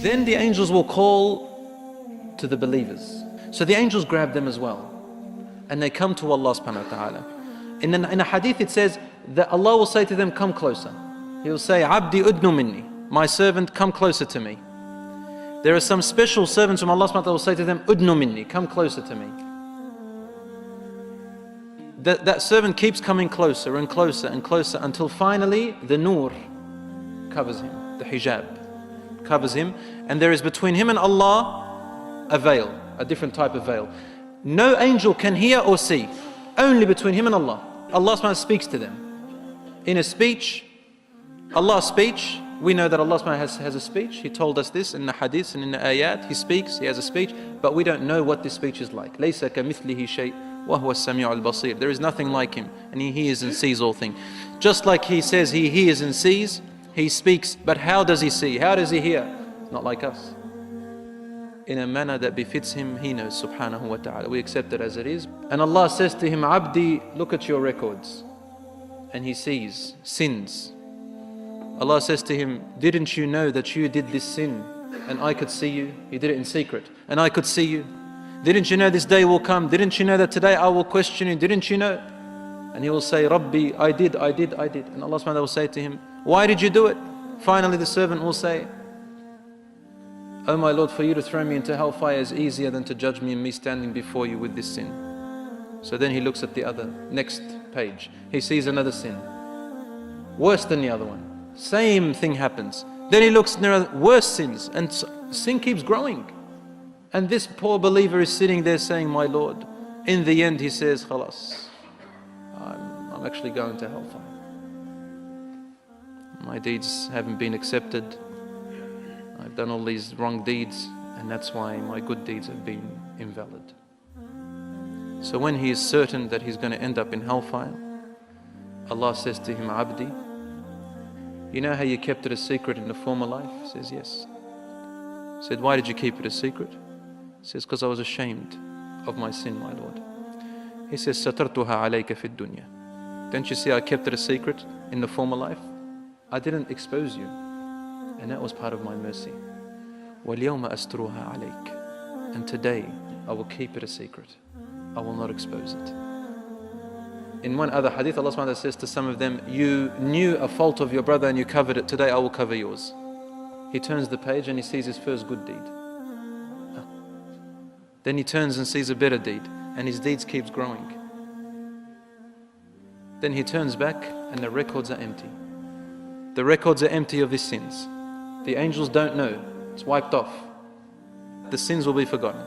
Then the angels will call to the believers. So the angels grab them as well. And they come to Allah subhanahu wa ta'ala. In a hadith it says that Allah will say to them, come closer. He will say, Abdi udnu minni, my servant, come closer to me. There are some special servants from Allah subhanahu wa ta'ala will say to them, udnu minni, come closer to me. That servant keeps coming closer and closer and closer until finally the nur covers him, the hijab covers him, and there is between him and Allah a veil, a different type of veil. No angel can hear or see, only between him and Allah. Allah subhanahu wa ta'ala speaks to them. In a speech, Allah's speech, we know that Allah subhanahu wa ta'ala has a speech. He told us this in the hadith and in the ayat. He speaks, He has a speech, but we don't know what this speech is like. لَيْسَ كَمِثْلِهِ شَيْءٍ وَهُوَ السَّمِيعُ الْبَصِيرُ. There is nothing like Him, and He hears and sees all things. Just like He says He hears and sees, He speaks, but how does He see? How does He hear? Not like us. In a manner that befits Him, He knows subhanahu wa ta'ala. We accept it as it is. And Allah says to him, Abdi, look at your records. And he sees sins. Allah says to him, didn't you know that you did this sin and I could see you? He did it in secret and I could see you. Didn't you know this day will come? Didn't you know that today I will question you? Didn't you know? And he will say, Rabbi, I did. And Allah subhanahu wa ta'ala will say to him, why did you do it? Finally the servant will say, oh my Lord, for you to throw me into hellfire is easier than to judge me and me standing before you with this sin. So then he looks at the other, next page. He sees another sin, worse than the other one. Same thing happens. Then he looks, and there are worse sins, and sin keeps growing. And this poor believer is sitting there saying, my Lord, in the end he says, Khalas, I'm actually going to hellfire. My deeds haven't been accepted. I've done all these wrong deeds, and that's why my good deeds have been invalid. So when he is certain that he's going to end up in hellfire, Allah says to him, Abdi, you know how you kept it a secret in the former life? He says, yes. He said, why did you keep it a secret? He says, because I was ashamed of my sin, my Lord. He says, Satartuha alayka fid dunya. Don't you see I kept it a secret in the former life? I didn't expose you. And that was part of my mercy. وَالْيَوْمَ أَسْتُرُهَا عَلَيْكَ. And today, I will keep it a secret. I will not expose it. In one other hadith, Allah subhanahu wa ta'ala says to some of them, you knew a fault of your brother and you covered it. Today, I will cover yours. He turns the page and he sees his first good deed. Then he turns and sees a better deed, and his deeds keeps growing. Then he turns back and the records are empty. The records are empty of his sins. The angels don't know. It's wiped off. The sins will be forgotten.